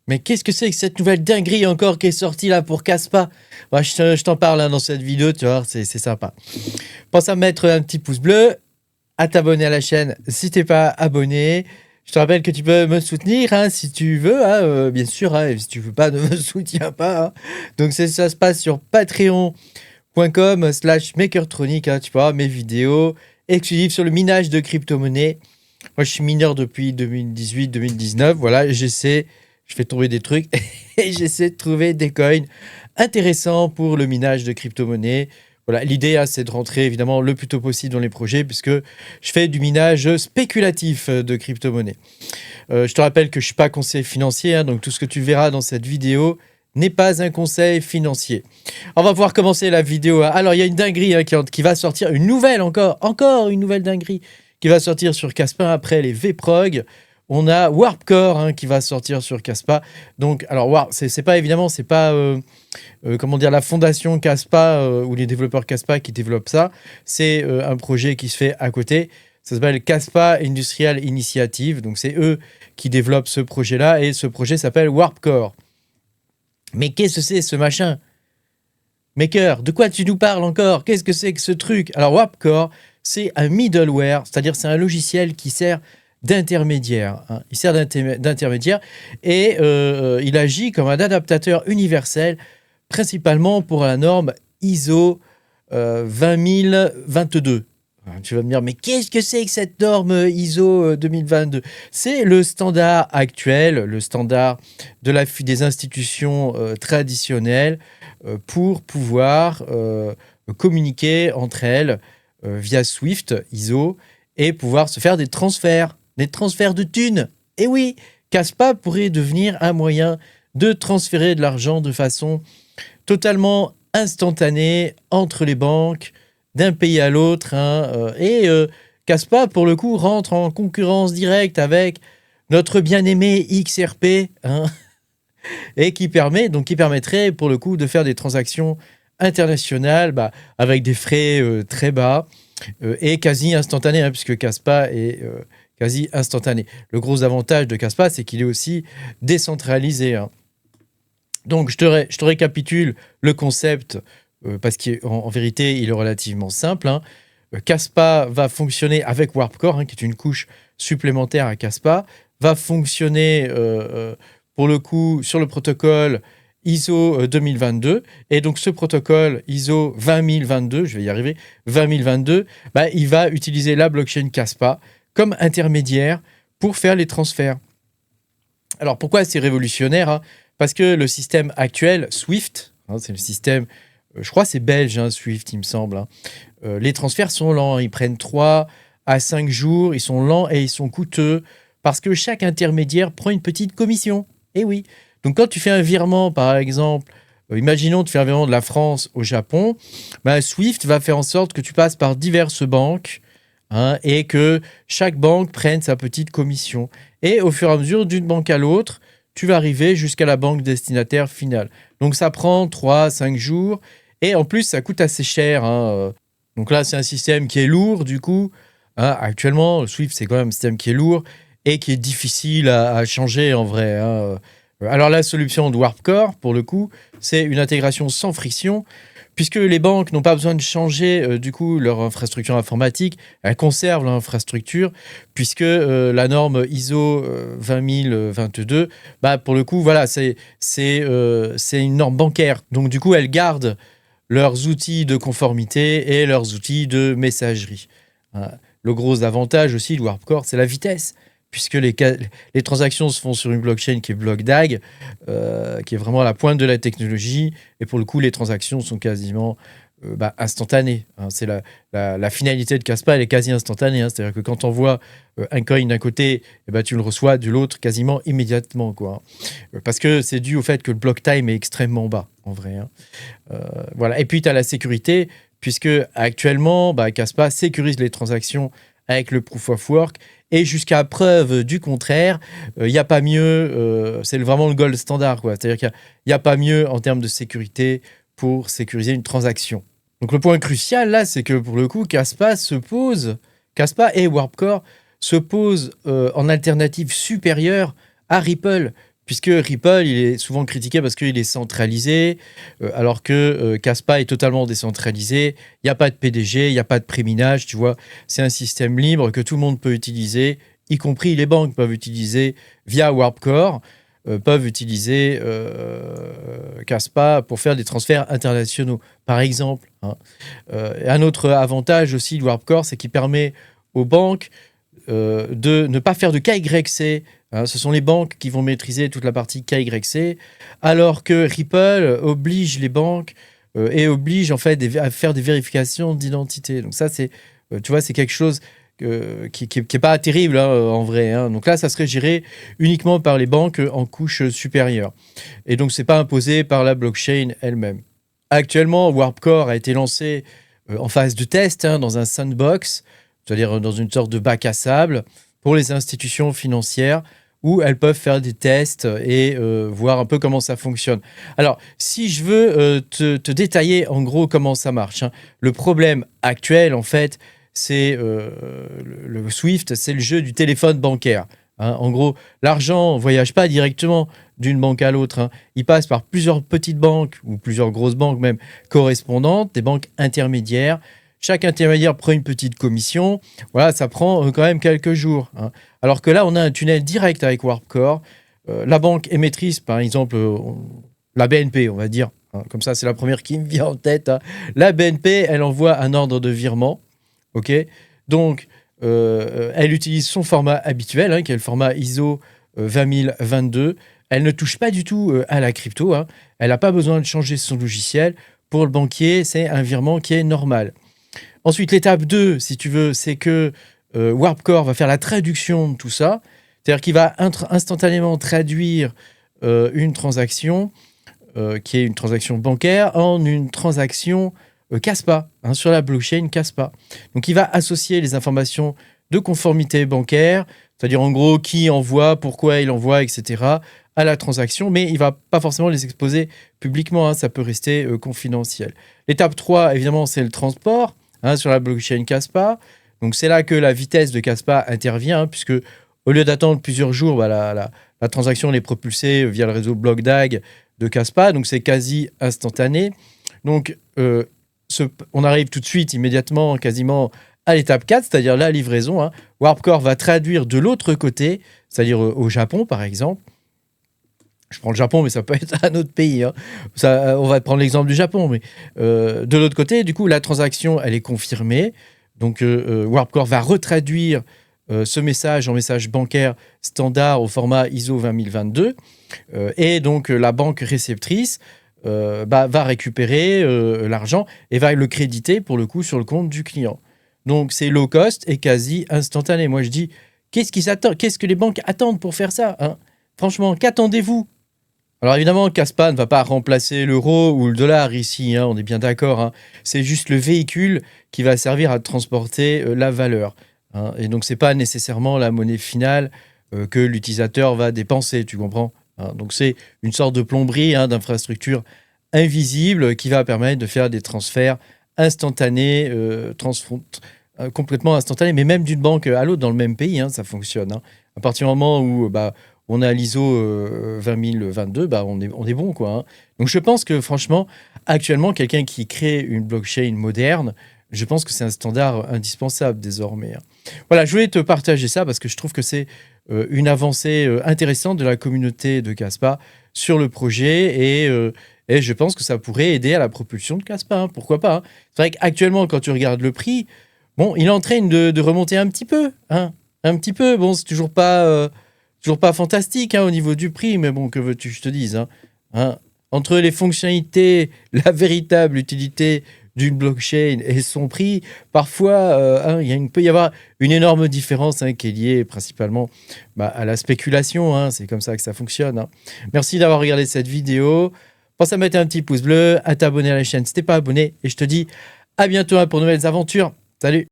Mais qu'est-ce que c'est que cette nouvelle dinguerie encore qui est sortie là pour Kaspa? Moi, je t'en parle dans cette vidéo, tu vois, c'est sympa. Pense à mettre un petit pouce bleu, à t'abonner à la chaîne si t'es pas abonné. Je te rappelle que tu peux me soutenir si tu veux, bien sûr. Et si tu veux pas, ne me soutiens pas. Donc ça se passe sur patreon.com/makertronic. Tu peux voir mes vidéos exclusives sur le minage de crypto-monnaies. Moi, je suis mineur depuis 2018-2019. Voilà, je fais tomber des trucs et j'essaie de trouver des coins intéressants pour le minage de crypto-monnaies. Voilà, l'idée, c'est de rentrer évidemment le plus tôt possible dans les projets puisque je fais du minage spéculatif de crypto-monnaies. Je te rappelle que je ne suis pas conseiller financier, donc tout ce que tu verras dans cette vidéo n'est pas un conseil financier. On va pouvoir commencer la vidéo. Alors, il y a une dinguerie qui va sortir, une nouvelle encore une nouvelle dinguerie qui va sortir sur Kaspa après les VPROG. On a Warpcore qui va sortir sur Kaspa. Donc, alors, c'est pas évidemment, c'est pas la fondation Kaspa ou les développeurs Kaspa qui développent ça. C'est un projet qui se fait à côté. Ça s'appelle Kaspa Industrial Initiative. Donc, c'est eux qui développent ce projet-là et ce projet s'appelle Warpcore. Mais qu'est-ce que c'est ce machin? Maker, de quoi tu nous parles encore? Qu'est-ce que c'est que ce truc? Alors, Warpcore, c'est un middleware, c'est-à-dire c'est un logiciel qui sert d'intermédiaire. Il sert d'intermédiaire et il agit comme un adaptateur universel, principalement pour la norme ISO 20022. Tu vas me dire, mais qu'est-ce que c'est que cette norme ISO 2022? C'est le standard actuel, le standard des institutions traditionnelles pour pouvoir communiquer entre elles via Swift ISO et pouvoir se faire des transferts de thunes. Et oui, Kaspa pourrait devenir un moyen de transférer de l'argent de façon totalement instantanée entre les banques d'un pays à l'autre. Kaspa, pour le coup, rentre en concurrence directe avec notre bien-aimé XRP et qui permettrait, pour le coup, de faire des transactions internationales avec des frais très bas et quasi instantanés, puisque Kaspa est quasi instantané. Le gros avantage de Kaspa, c'est qu'il est aussi décentralisé. Donc, je te récapitule le concept, parce qu'en vérité, il est relativement simple. Kaspa va fonctionner avec Warpcore, qui est une couche supplémentaire à Kaspa, va fonctionner, pour le coup, sur le protocole ISO 2022. Et donc, ce protocole ISO 20022, je vais y arriver, 20022, il va utiliser la blockchain Kaspa comme intermédiaire pour faire les transferts. Alors, pourquoi c'est révolutionnaire? Parce que le système actuel, Swift, c'est le système, je crois c'est belge, Swift, il me semble. Les transferts sont lents, ils prennent 3 à 5 jours, ils sont lents et ils sont coûteux parce que chaque intermédiaire prend une petite commission. Et oui. Donc, quand tu fais un virement, par exemple, imaginons tu fais un virement de la France au Japon, Swift va faire en sorte que tu passes par diverses banques et que chaque banque prenne sa petite commission. Et au fur et à mesure, d'une banque à l'autre, tu vas arriver jusqu'à la banque destinataire finale. Donc, ça prend 3-5 jours. Et en plus, ça coûte assez cher. Donc là, c'est un système qui est lourd, du coup. Actuellement, Swift, c'est quand même un système qui est lourd et qui est difficile à changer, en vrai. Alors, la solution de Warpcore, pour le coup, c'est une intégration sans friction, puisque les banques n'ont pas besoin de changer du coup leur infrastructure informatique, elles conservent leur infrastructure, puisque la norme ISO 20022, pour le coup, voilà, c'est une norme bancaire. Donc du coup, elles gardent leurs outils de conformité et leurs outils de messagerie. Le gros avantage aussi de Warpcore, c'est la vitesse, puisque les transactions se font sur une blockchain qui est BlockDAG, qui est vraiment à la pointe de la technologie, et pour le coup, les transactions sont quasiment instantanées. C'est la finalité de Kaspa, elle est quasi instantanée. C'est-à-dire que quand tu envoies un coin d'un côté, tu le reçois de l'autre quasiment immédiatement. Parce que c'est dû au fait que le block time est extrêmement bas, en vrai. Voilà. Et puis, tu as la sécurité, puisque actuellement, Kaspa sécurise les transactions avec le Proof of Work, et jusqu'à preuve du contraire, il n'y a pas mieux, c'est vraiment le gold standard. C'est-à-dire qu'il n'y a pas mieux en termes de sécurité pour sécuriser une transaction. Donc le point crucial là, c'est que pour le coup, Kaspa et Warpcore se posent en alternative supérieure à Ripple, puisque Ripple, il est souvent critiqué parce qu'il est centralisé, alors que Kaspa est totalement décentralisé. Il n'y a pas de PDG, il n'y a pas de préminage, tu vois. C'est un système libre que tout le monde peut utiliser, y compris les banques peuvent utiliser via Warpcore, peuvent utiliser Kaspa pour faire des transferts internationaux, par exemple. Hein. Un autre avantage aussi de Warpcore, c'est qu'il permet aux banques de ne pas faire de KYC. Hein, ce sont les banques qui vont maîtriser toute la partie KYC, alors que Ripple oblige les banques et oblige en fait à faire des vérifications d'identité. Donc ça, c'est, tu vois, c'est quelque chose qui est pas terrible hein, en vrai. Hein. Donc là, ça serait géré uniquement par les banques en couche supérieure. Et donc, c'est pas imposé par la blockchain elle-même. Actuellement, Warpcore a été lancé en phase de test hein, dans un sandbox, c'est-à-dire dans une sorte de bac à sable pour les institutions financières où elles peuvent faire des tests et voir un peu comment ça fonctionne. Alors, si je veux te détailler en gros comment ça marche, hein, le problème actuel, en fait, c'est le Swift, c'est le jeu du téléphone bancaire. Hein. En gros, l'argent ne voyage pas directement d'une banque à l'autre. Hein. Il passe par plusieurs petites banques ou plusieurs grosses banques même correspondantes, des banques intermédiaires. Chaque intermédiaire prend une petite commission. Voilà, ça prend quand même quelques jours. Hein. Alors que là, on a un tunnel direct avec Warpcore. La banque émettrice, par exemple, la BNP, on va dire. Hein, comme ça, c'est la première qui me vient en tête. Hein. La BNP, elle envoie un ordre de virement. OK ? Donc, elle utilise son format habituel, hein, qui est le format ISO 20022. Elle ne touche pas du tout à la crypto. Hein. Elle n'a pas besoin de changer son logiciel. Pour le banquier, c'est un virement qui est normal. Ensuite, l'étape 2, si tu veux, c'est que Warpcore va faire la traduction de tout ça. C'est-à-dire qu'il va instantanément traduire une transaction qui est une transaction bancaire en une transaction Kaspa, hein, sur la blockchain Kaspa. Donc, il va associer les informations de conformité bancaire, c'est-à-dire en gros qui envoie, pourquoi il envoie, etc., à la transaction, mais il ne va pas forcément les exposer publiquement, hein, ça peut rester confidentiel. L'étape 3, évidemment, c'est le transport hein, sur la blockchain Kaspa. Donc, c'est là que la vitesse de Kaspa intervient, hein, puisque au lieu d'attendre plusieurs jours, bah, la transaction est propulsée via le réseau BlockDAG de Kaspa, donc c'est quasi instantané. Donc, on arrive tout de suite, immédiatement, quasiment à l'étape 4, c'est-à-dire la livraison. Hein. Warpcore va traduire de l'autre côté, c'est-à-dire au Japon, par exemple. Je prends le Japon, mais ça peut être un autre pays. Hein. On va prendre l'exemple du Japon. Mais de l'autre côté, du coup, la transaction, elle est confirmée. Donc, Warpcore va retraduire ce message en message bancaire standard au format ISO 20022. Et donc, la banque réceptrice va récupérer l'argent et va le créditer, pour le coup, sur le compte du client. Donc, c'est low cost et quasi instantané. Moi, je dis, qu'est-ce que les banques attendent pour faire ça hein? Franchement, qu'attendez-vous? Alors évidemment, Kaspa ne va pas remplacer l'euro ou le dollar ici, hein, on est bien d'accord. Hein. C'est juste le véhicule qui va servir à transporter la valeur. Hein. Et donc, ce n'est pas nécessairement la monnaie finale que l'utilisateur va dépenser, tu comprends hein. Donc, c'est une sorte de plomberie hein, d'infrastructure invisible qui va permettre de faire des transferts instantanés, complètement instantanés, mais même d'une banque à l'autre dans le même pays, hein, ça fonctionne. Hein. À partir du moment où on a l'ISO 20022, on est bon. Quoi, hein. Donc, je pense que, franchement, actuellement, quelqu'un qui crée une blockchain moderne, je pense que c'est un standard indispensable désormais. Hein. Voilà, je voulais te partager ça parce que je trouve que c'est une avancée intéressante de la communauté de Kaspa sur le projet et je pense que ça pourrait aider à la propulsion de Kaspa. Hein, pourquoi pas hein. C'est vrai qu'actuellement, quand tu regardes le prix, bon, il est en train de remonter un petit peu. Hein, un petit peu. Bon, c'est toujours pas fantastique hein, au niveau du prix, mais bon, que veux-tu que je te dise hein. Entre les fonctionnalités, la véritable utilité d'une blockchain et son prix, parfois, il peut y avoir une énorme différence hein, qui est liée principalement à la spéculation. Hein, c'est comme ça que ça fonctionne. Hein. Merci d'avoir regardé cette vidéo. Pense à mettre un petit pouce bleu, à t'abonner à la chaîne si t'es pas abonné. Et je te dis à bientôt hein, pour de nouvelles aventures. Salut!